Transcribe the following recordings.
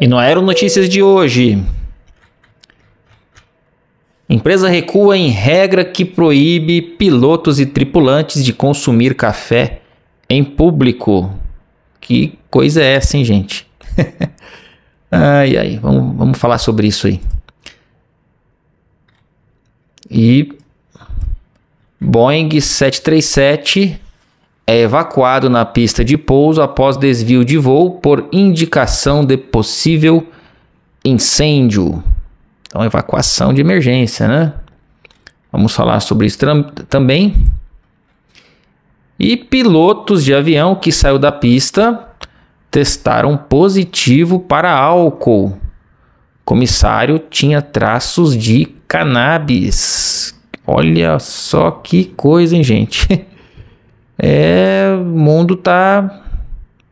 E no Aeronotícias de hoje, empresa recua em regra que proíbe pilotos e tripulantes de consumir café em público. Que coisa é essa, hein, gente? Ai, vamos falar sobre isso aí. E Boeing 737 é evacuado na pista de pouso após desvio de voo por indicação de possível incêndio. Então, evacuação de emergência, né? Vamos falar sobre isso também. E pilotos de avião que saiu da pista testaram positivo para álcool. Comissário tinha traços de cannabis. Olha só que coisa, hein, gente? O mundo tá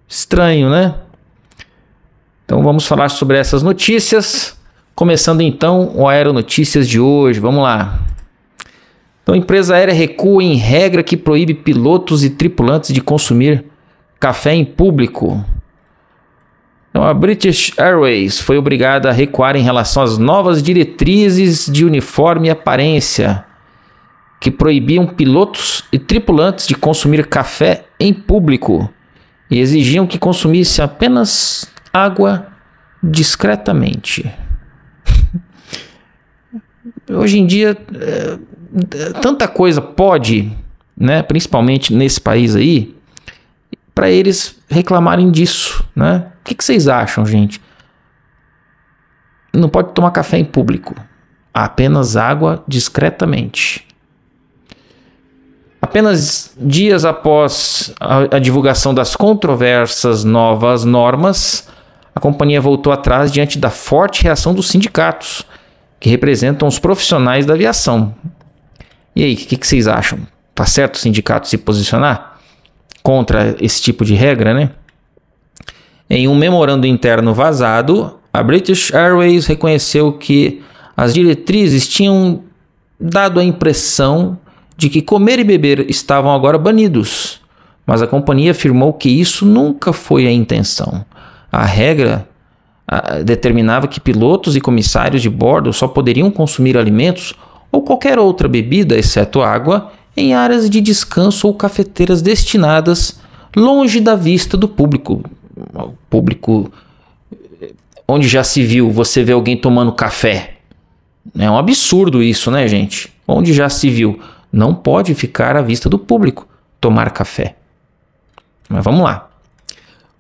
estranho, né? Então vamos falar sobre essas notícias. Começando então o Aeronotícias de hoje. Vamos lá. Então, a empresa aérea recua em regra que proíbe pilotos e tripulantes de consumir café em público. Então, a British Airways foi obrigada a recuar em relação às novas diretrizes de uniforme e aparência que proibiam pilotos e tripulantes de consumir café em público e exigiam que consumisse apenas água discretamente. Hoje em dia, tanta coisa pode, né, principalmente nesse país aí, para eles reclamarem disso, né? O que vocês acham, gente? Não pode tomar café em público, apenas água discretamente. Apenas dias após a divulgação das controversas novas normas, a companhia voltou atrás diante da forte reação dos sindicatos, que representam os profissionais da aviação. E aí, o que vocês acham? Tá certo o sindicato se posicionar contra esse tipo de regra, né? Em um memorando interno vazado, a British Airways reconheceu que as diretrizes tinham dado a impressão de que comer e beber estavam agora banidos, mas a companhia afirmou que isso nunca foi a intenção. A regra determinava que pilotos e comissários de bordo só poderiam consumir alimentos ou qualquer outra bebida, exceto água, em áreas de descanso ou cafeteiras destinadas longe da vista do público. O público, onde já se viu você vê alguém tomando café. É um absurdo isso, né, gente? Onde já se viu, não pode ficar à vista do público tomar café. Mas vamos lá.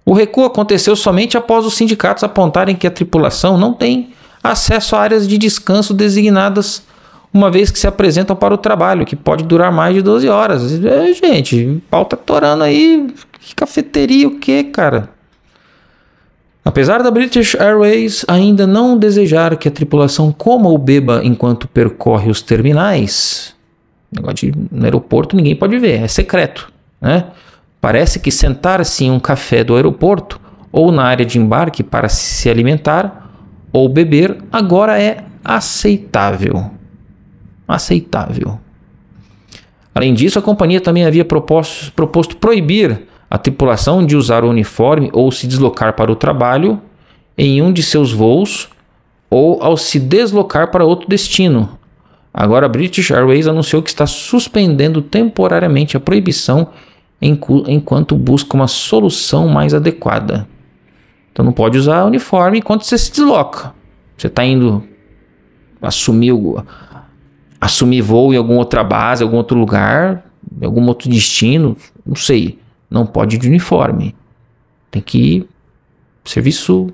O recuo aconteceu somente após os sindicatos apontarem que a tripulação não tem acesso a áreas de descanso designadas, uma vez que se apresentam para o trabalho, que pode durar mais de 12 horas. Gente, o pau tá torando aí. Que cafeteria, o que, cara? Apesar da British Airways ainda não desejar que a tripulação coma ou beba enquanto percorre os terminais, no aeroporto ninguém pode ver, é secreto, né? Parece que sentar-se em um café do aeroporto ou na área de embarque para se alimentar ou beber agora é aceitável. Aceitável. Além disso, a companhia também havia proposto proibir a tripulação de usar o uniforme ou se deslocar para o trabalho em um de seus voos ou ao se deslocar para outro destino. Agora, a British Airways anunciou que está suspendendo temporariamente a proibição enquanto busca uma solução mais adequada. Então não pode usar uniforme enquanto você se desloca. Você está indo assumir voo em alguma outra base, algum outro lugar, em algum outro destino, não sei. Não pode ir de uniforme. Tem que ir serviço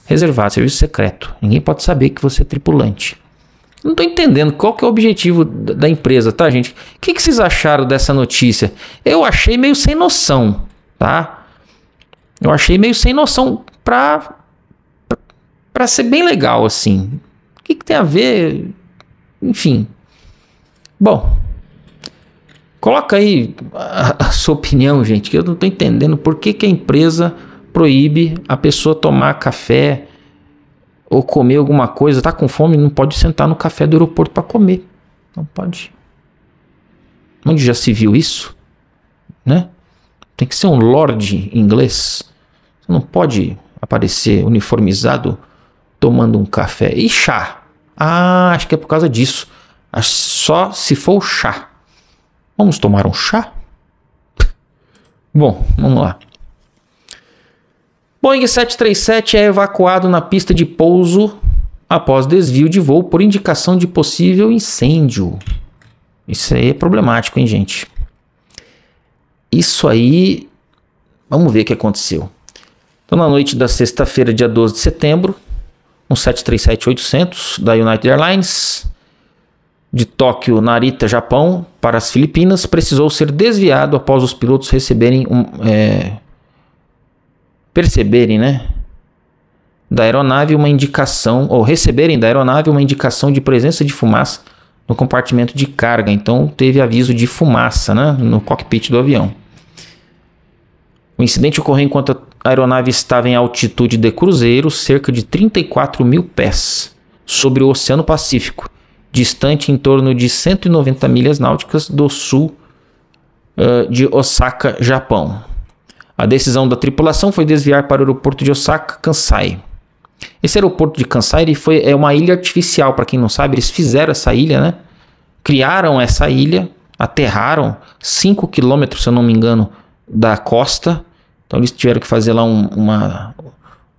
reservado, serviço secreto. Ninguém pode saber que você é tripulante. Não estou entendendo qual que é o objetivo da empresa, tá, gente? O que vocês acharam dessa notícia? Eu achei meio sem noção, tá? Eu achei meio sem noção pra ser bem legal, assim. O que tem a ver? Enfim. Bom, coloca aí a sua opinião, gente, que eu não estou entendendo por que a empresa proíbe a pessoa tomar café ou comer alguma coisa. Tá com fome, não pode sentar no café do aeroporto para comer. Não pode. Onde já se viu isso? Né? Tem que ser um lord inglês. Você não pode aparecer uniformizado tomando um café. E chá? Ah, acho que é por causa disso. Só se for o chá. Vamos tomar um chá? Bom, vamos lá. Boeing 737 é evacuado na pista de pouso após desvio de voo por indicação de possível incêndio. Isso aí é problemático, hein, gente? Isso aí... Vamos ver o que aconteceu. Então, na noite da sexta-feira, dia 12 de setembro, um 737-800 da United Airlines, de Tóquio, Narita, Japão, para as Filipinas, precisou ser desviado após os pilotos perceberem, né, da aeronave uma indicação, ou receberem da aeronave uma indicação de presença de fumaça no compartimento de carga. Então, teve aviso de fumaça, né, no cockpit do avião. O incidente ocorreu enquanto a aeronave estava em altitude de cruzeiro, cerca de 34 mil pés, sobre o Oceano Pacífico, distante em torno de 190 milhas náuticas do sul de Osaka, Japão. A decisão da tripulação foi desviar para o aeroporto de Osaka, Kansai. Esse aeroporto de Kansai é uma ilha artificial, para quem não sabe, eles fizeram essa ilha, né? Criaram essa ilha, aterraram 5 quilômetros, se eu não me engano, da costa. Então eles tiveram que fazer lá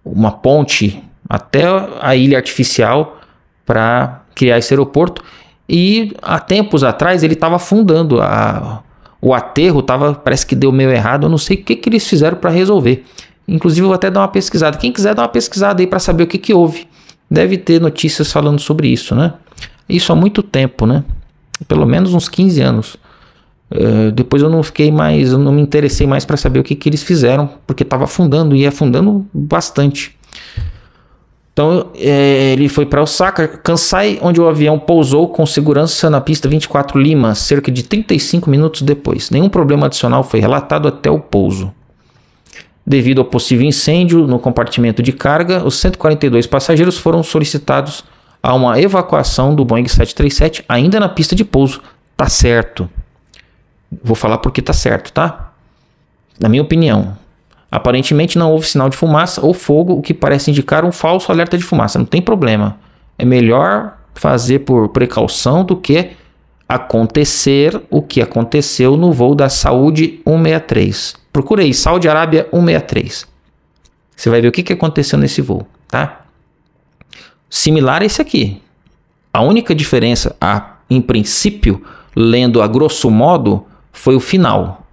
uma ponte até a ilha artificial para criar esse aeroporto. E há tempos atrás ele estava afundando. O aterro parece que deu meio errado. Eu não sei o que eles fizeram para resolver. Inclusive eu vou até dar uma pesquisada. Quem quiser dar uma pesquisada aí para saber o que houve. Deve ter notícias falando sobre isso, né? Isso há muito tempo, né? Pelo menos uns 15 anos. Depois eu não me interessei mais para saber o que eles fizeram, porque estava afundando e afundando bastante. Então ele foi para Osaka, Kansai, onde o avião pousou com segurança na pista 24 Lima, cerca de 35 minutos depois. Nenhum problema adicional foi relatado até o pouso. Devido ao possível incêndio no compartimento de carga, os 142 passageiros foram solicitados a uma evacuação do Boeing 737 ainda na pista de pouso. Tá certo. Vou falar porque tá certo, tá? Na minha opinião, aparentemente não houve sinal de fumaça ou fogo, o que parece indicar um falso alerta de fumaça. Não tem problema. É melhor fazer por precaução do que acontecer o que aconteceu no voo da Saúde 163. Procura aí, Saudi Arábia 163. Você vai ver o que aconteceu nesse voo, tá? Similar a esse aqui. A única diferença, em princípio, lendo a grosso modo, foi o final.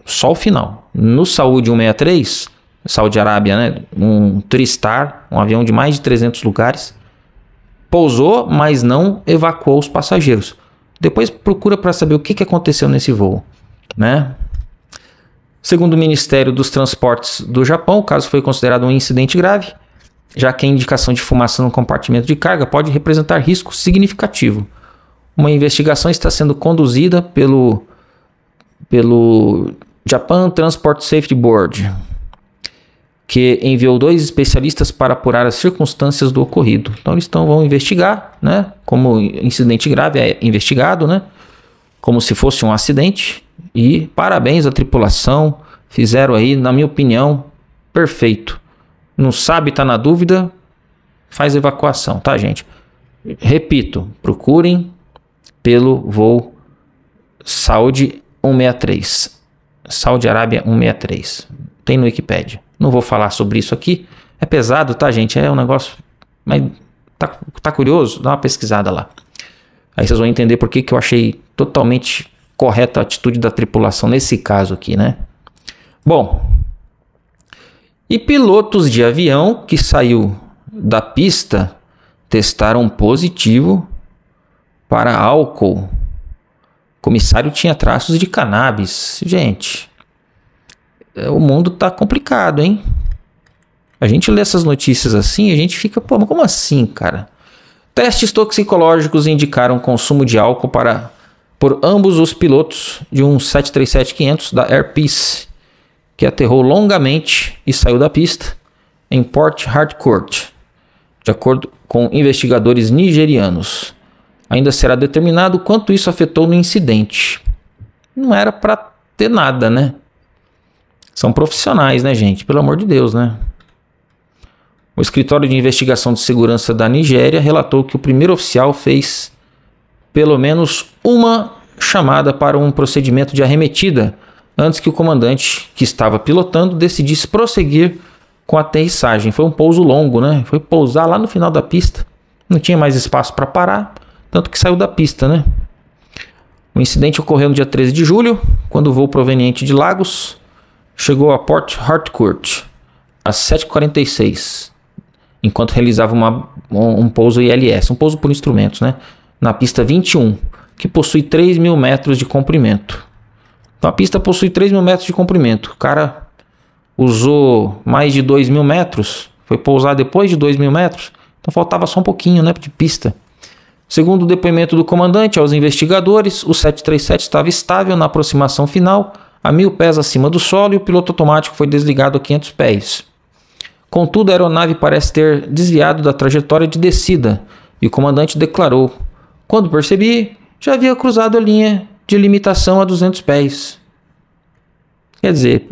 Só o final. No Saúde 163, Saudi Arábia, né? Um Tristar, um avião de mais de 300 lugares, pousou, mas não evacuou os passageiros. Depois procura para saber o que aconteceu nesse voo, né? Segundo o Ministério dos Transportes do Japão, o caso foi considerado um incidente grave, já que a indicação de fumaça no compartimento de carga pode representar risco significativo. Uma investigação está sendo conduzida pelo Japan Transport Safety Board, que enviou 2 especialistas para apurar as circunstâncias do ocorrido. Então eles vão investigar, né? Como incidente grave é investigado, né? Como se fosse um acidente. E parabéns à tripulação, fizeram aí, na minha opinião, perfeito. Não sabe, tá na dúvida, faz evacuação, tá, gente? Repito, procurem pelo voo Saudi 163, Saudi Arábia 163, tem no Wikipedia. Não vou falar sobre isso aqui, é pesado, tá, gente? É um negócio, mas tá curioso? Dá uma pesquisada lá. Aí vocês vão entender por que eu achei totalmente correta a atitude da tripulação nesse caso aqui, né? Bom, e pilotos de avião que saiu da pista testaram positivo para álcool. O comissário tinha traços de cannabis. Gente, o mundo tá complicado, hein? A gente lê essas notícias assim e a gente fica, pô, mas como assim, cara? Testes toxicológicos indicaram consumo de álcool por ambos os pilotos de um 737-500 da Air Peace, que aterrou longamente e saiu da pista em Port Harcourt, de acordo com investigadores nigerianos. Ainda será determinado quanto isso afetou no incidente. Não era para ter nada, né? São profissionais, né, gente? Pelo amor de Deus, né? O Escritório de Investigação de Segurança da Nigéria relatou que o primeiro oficial fez pelo menos uma chamada para um procedimento de arremetida antes que o comandante que estava pilotando decidisse prosseguir com a aterrissagem. Foi um pouso longo, né? Foi pousar lá no final da pista. Não tinha mais espaço para parar, tanto que saiu da pista, né? O incidente ocorreu no dia 13 de julho, quando o voo proveniente de Lagos chegou a Port Harcourt às 7h46, enquanto realizava um pouso ILS, um pouso por instrumentos, né? Na pista 21, que possui 3.000 metros de comprimento. Então a pista possui 3.000 metros de comprimento. O cara usou mais de 2.000 metros, foi pousar depois de 2.000 metros, então faltava só um pouquinho, né, de pista. Segundo o depoimento do comandante aos investigadores, o 737 estava estável na aproximação final, a 1.000 pés acima do solo, e o piloto automático foi desligado a 500 pés. Contudo, a aeronave parece ter desviado da trajetória de descida, e o comandante declarou: "Quando percebi, já havia cruzado a linha de limitação a 200 pés. Quer dizer,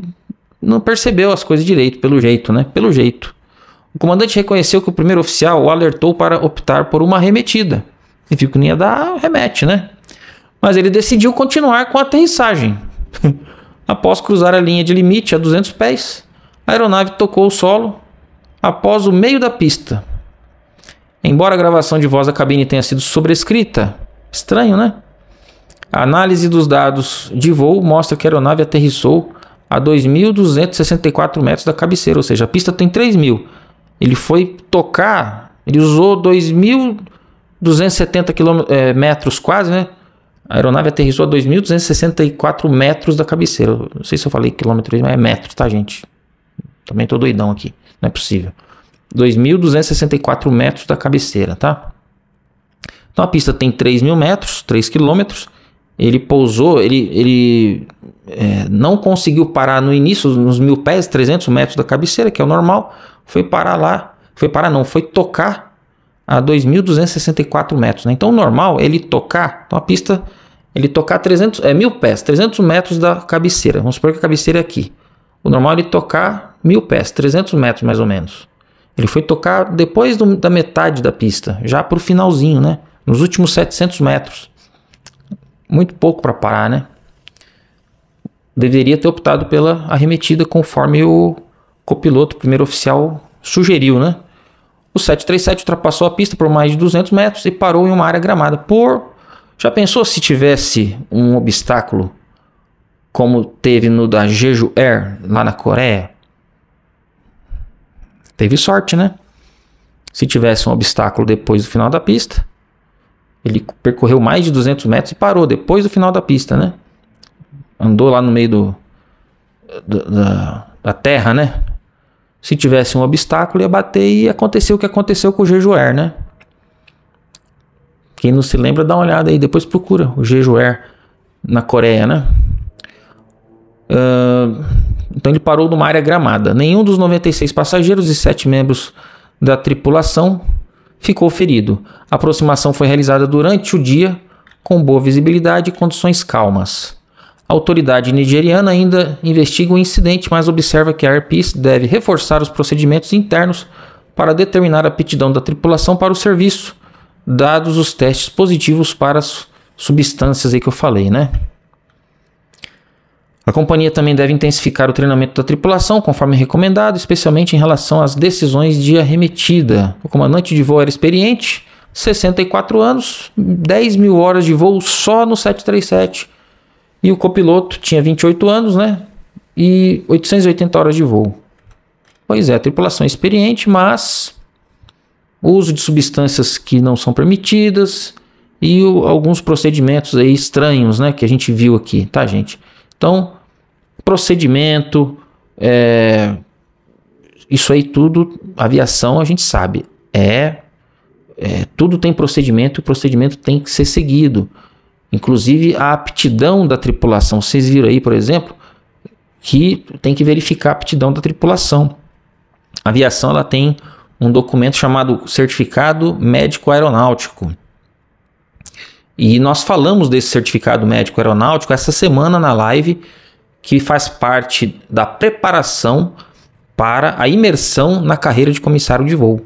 não percebeu as coisas direito, pelo jeito, né? Pelo jeito. O comandante reconheceu que o primeiro oficial o alertou para optar por uma arremetida. E viu que não ia dar remete, né? Mas ele decidiu continuar com a aterrissagem. Após cruzar a linha de limite a 200 pés, a aeronave tocou o solo após o meio da pista. Embora a gravação de voz da cabine tenha sido sobrescrita, estranho, né? A análise dos dados de voo mostra que a aeronave aterrissou a 2.264 metros da cabeceira, ou seja, a pista tem 3.000. Ele foi tocar, ele usou 2.270 metros quase, né? A aeronave aterrissou a 2.264 metros da cabeceira. Não sei se eu falei quilômetros, mas é metros, tá, gente? Também tô doidão aqui, não é possível. 2.264 metros da cabeceira, tá? Então a pista tem 3.000 metros, 3 quilômetros. Ele pousou, ele não conseguiu parar no início, nos 1.000 pés, 300 metros da cabeceira, que é o normal. Foi parar lá, foi tocar a 2.264 metros, né? Então o normal é ele tocar, então a pista, ele tocar 1.000 pés, 300 metros da cabeceira. Vamos supor que a cabeceira é aqui. O normal é ele tocar 1.000 pés, 300 metros mais ou menos. Ele foi tocar depois da metade da pista, já para o finalzinho, né? Nos últimos 700 metros. Muito pouco para parar, né? Deveria ter optado pela arremetida conforme o copiloto, o primeiro oficial, sugeriu, né? O 737 ultrapassou a pista por mais de 200 metros e parou em uma área gramada. Já pensou se tivesse um obstáculo como teve no da Jeju Air, lá na Coreia? Teve sorte, né? Se tivesse um obstáculo depois do final da pista, ele percorreu mais de 200 metros e parou depois do final da pista, né? Andou lá no meio da terra, né? Se tivesse um obstáculo, ia bater e aconteceu o que aconteceu com o Jeju Air, né? Quem não se lembra, dá uma olhada aí, depois procura o Jeju Air na Coreia, né? Então ele parou numa área gramada. Nenhum dos 96 passageiros e 7 membros da tripulação ficou ferido. A aproximação foi realizada durante o dia, com boa visibilidade e condições calmas. A autoridade nigeriana ainda investiga o incidente, mas observa que a Air Peace deve reforçar os procedimentos internos para determinar a aptidão da tripulação para o serviço, dados os testes positivos para as substâncias aí que eu falei, né? A companhia também deve intensificar o treinamento da tripulação, conforme recomendado, especialmente em relação às decisões de arremetida. O comandante de voo era experiente, 64 anos, 10.000 horas de voo só no 737. E o copiloto tinha 28 anos, né? E 880 horas de voo. Pois é, a tripulação é experiente, mas o uso de substâncias que não são permitidas e alguns procedimentos aí estranhos, né? Que a gente viu aqui, tá, gente? Então, procedimento, isso aí tudo, aviação a gente sabe, tudo tem procedimento e o procedimento tem que ser seguido. Inclusive a aptidão da tripulação. Vocês viram aí, por exemplo, que tem que verificar a aptidão da tripulação. A aviação ela tem um documento chamado Certificado Médico Aeronáutico. E nós falamos desse certificado médico aeronáutico essa semana na live, que faz parte da preparação para a imersão na carreira de comissário de voo.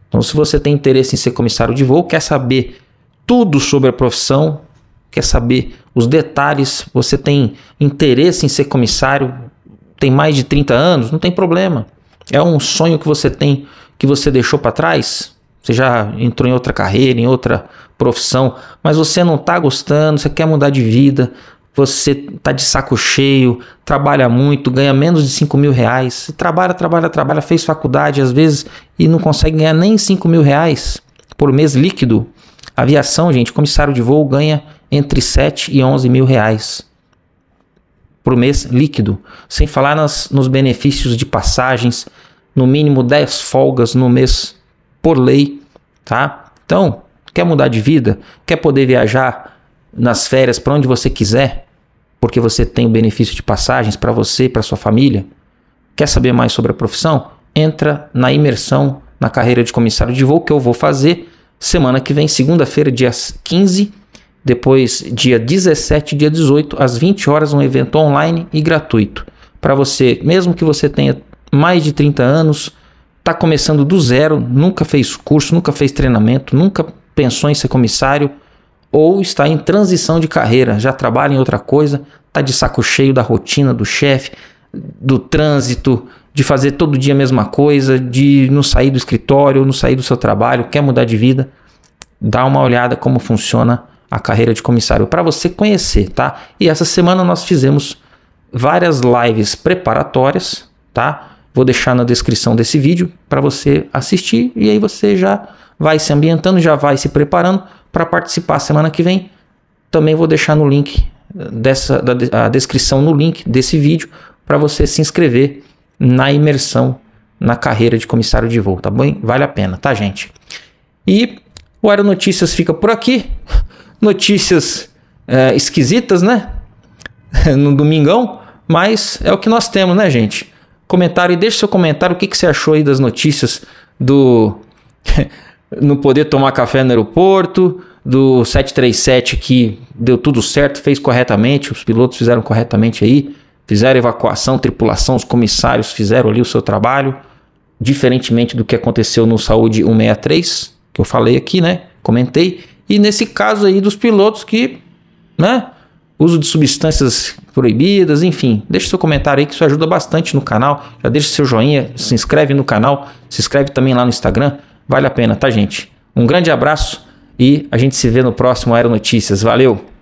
Então, se você tem interesse em ser comissário de voo, quer saber tudo sobre a profissão, quer saber os detalhes, você tem interesse em ser comissário, tem mais de 30 anos, não tem problema. É um sonho que você tem, que você deixou para trás. Você já entrou em outra carreira, em outra profissão, mas você não está gostando, você quer mudar de vida, você está de saco cheio, trabalha muito, ganha menos de R$5.000. Você trabalha, fez faculdade às vezes e não consegue ganhar nem R$5.000 por mês líquido. Aviação, gente, comissário de voo ganha entre R$7 e R$11.000 por mês líquido, sem falar nos benefícios de passagens, no mínimo 10 folgas no mês por lei, tá? Então, quer mudar de vida? Quer poder viajar nas férias para onde você quiser, porque você tem o benefício de passagens para você e para sua família? Quer saber mais sobre a profissão? Entra na imersão na carreira de comissário de voo que eu vou fazer semana que vem, segunda-feira, dia 15, depois dia 17 e dia 18, às 20 horas, um evento online e gratuito. Para você, mesmo que você tenha mais de 30 anos, está começando do zero, nunca fez curso, nunca fez treinamento, nunca pensou em ser comissário, ou está em transição de carreira, já trabalha em outra coisa, está de saco cheio da rotina do chefe, do trânsito, de fazer todo dia a mesma coisa, de não sair do escritório, não sair do seu trabalho, quer mudar de vida, dá uma olhada como funciona a carreira de comissário para você conhecer, tá? E essa semana nós fizemos várias lives preparatórias, tá? Vou deixar na descrição desse vídeo para você assistir e aí você já vai se ambientando, já vai se preparando para participar semana que vem. Também vou deixar no link a descrição no link desse vídeo para você se inscrever na imersão na carreira de comissário de voo, tá bom? Vale a pena, tá, gente? E o Aeronotícias fica por aqui. Notícias esquisitas, né? No domingão, mas é o que nós temos, né, gente? Comentário, e deixe seu comentário, o que você achou aí das notícias do não poder tomar café no aeroporto, do 737 que deu tudo certo, fez corretamente, os pilotos fizeram corretamente aí, fizeram evacuação, tripulação, os comissários fizeram ali o seu trabalho, diferentemente do que aconteceu no Saúde 163, que eu falei aqui, né? Comentei. E nesse caso aí dos pilotos que, né? Uso de substâncias proibidas, enfim. Deixe seu comentário aí que isso ajuda bastante no canal. Já deixa seu joinha, se inscreve no canal, se inscreve também lá no Instagram. Vale a pena, tá, gente? Um grande abraço e a gente se vê no próximo Aeronotícias. Valeu!